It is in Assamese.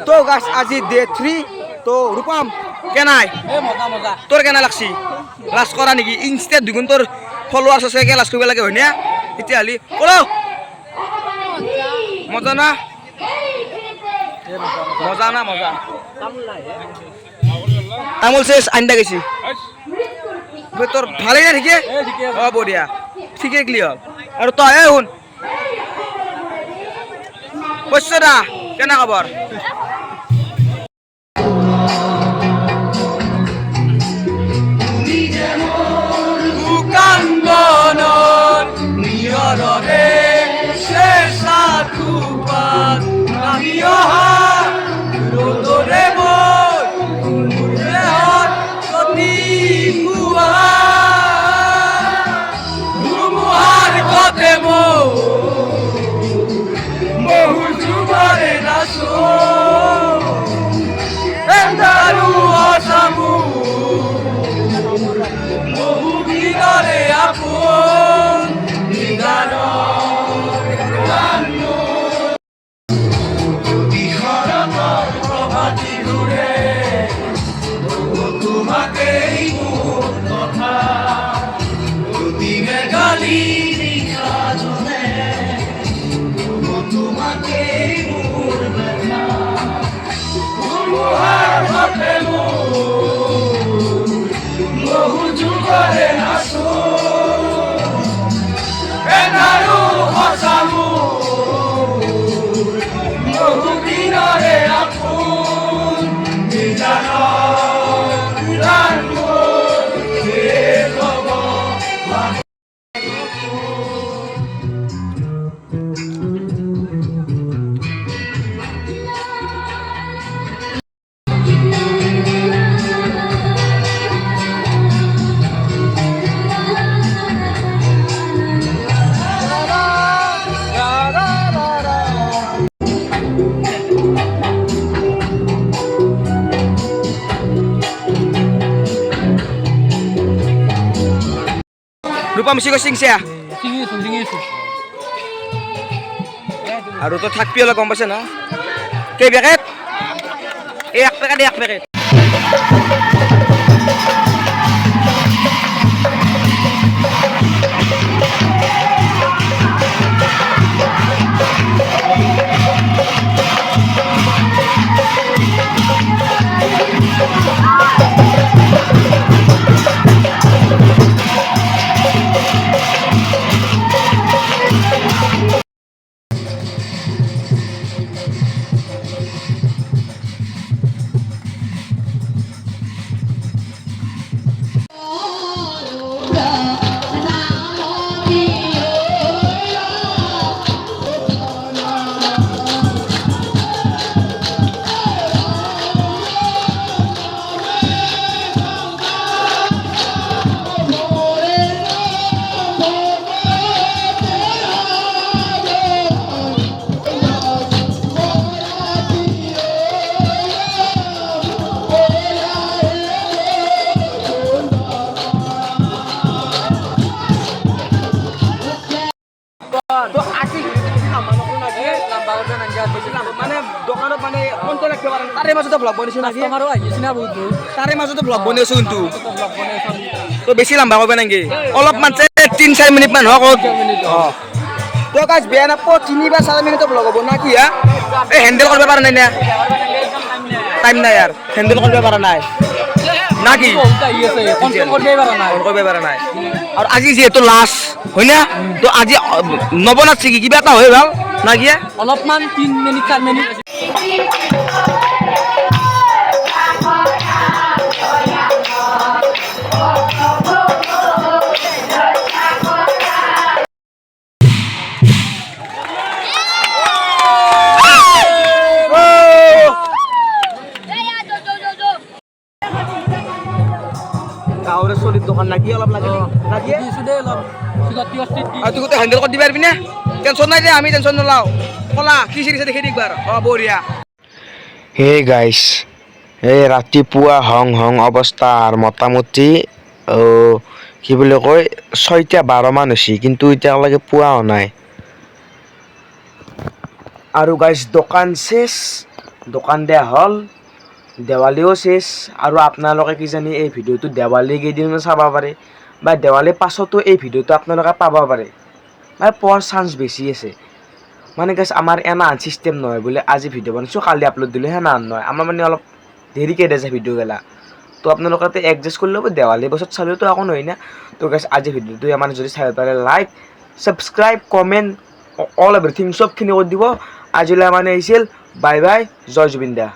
তো গাছ আজি ডে 3 তো রূপম কেনাই তোর কেনা লাগছি লাজ করা নাকি ইনস্টেট দুগুণ তোর ফলোয়ার্স আছে কে লাজ কৰিব লাগে হয় না এতিয়া হলি ওলো মজা না মজা না মজা তামোল শেষ আন্দা গেছি তোর ভালেই না ঠিকে অ বঢ়িয়া ঠিকে ক্লিয়ার আৰু তই শুন কৈছ না কেনা খবৰ ৰূপম সিংহ সিংছে আৰু তো থাকবি অলপ গম পাইছে না কেই পেকেট এক পেকেট মানে দোকানত মানে কোনটো রাখতে পারেন তারে মাঝে ব্লগ বনাইছো নাকি আমারও আইছে না বহুত তারে মাঝে তো ব্লগ বনাইছো কিন্তু তো বেশি লম্বা হবে নাকি অলপ মানে 3-4 মিনিট মান হোক তো গাইস বেয়া না 3 বা 4 মিনিট ব্লগ হবে নাকি হ্যাঁ এই হ্যান্ডেল করতে পারে না টাইম নাই আর হ্যান্ডেল করতে পারে না নাকি কন্ট্রোল করতে পারে না আর আজি যেহেতু লাস্ট হয় না তো আজি নবনাথ কি কিবা এটা হয় ভাল নাকি অলপমান 3 মিনিট 4 মিনিট গাঁৱৰে চলিত দোকান নাকি অলপ লাগে নাকি দিছো দে অলপ তুই তো হ্যান্ডেল কৰি দিবা পাৰবি না টেনশন নাই দে আমি টেনশন নলাও কলা কি চিৰিছে দেখি একবাৰ বঢ়িয়া হে গাইছ এই ৰাতিপুৱা হং হং অৱস্থা আৰু মোটামুটি কি বুলি কয় 6:12 মান হৈছে কিন্তু এতিয়ালৈকে পোৱাও নাই আৰু গাইছ দোকান শেষ দোকান দিয়া হ'ল দেৱালীও শেষ আৰু আপোনালোকে কি জানি এই ভিডিঅ'টো দেৱালী কেইদিনমান চাব পাৰে বা দেৱালীৰ পাছতো এই ভিডিঅ'টো আপোনালোকে পাব পাৰে মানে পোৱাৰ চান্স বেছি আছে মানে গাইছ আমাৰ এনা চিষ্টেম নহয় বোলে আজি ভিডিঅ' বনাইছোঁ কালি আপলোড দিলোঁ সেনা নহয় আমাৰ মানে অলপ দেৰিকৈ দিয়ে যায় ভিডিঅ'গেলা তো আপোনালোকে এডজাষ্ট কৰি ল'ব দেৱালীৰ পাছত চালেওতো একো নহয় না তো গাইছ আজি ভিডিঅ'টো আমাৰ যদি চাই পাৰে like subscribe comment all everything চবখিনি কৰি দিব আজিলৈ মানে আহিছিল বাই বাই জয় জুবিন দা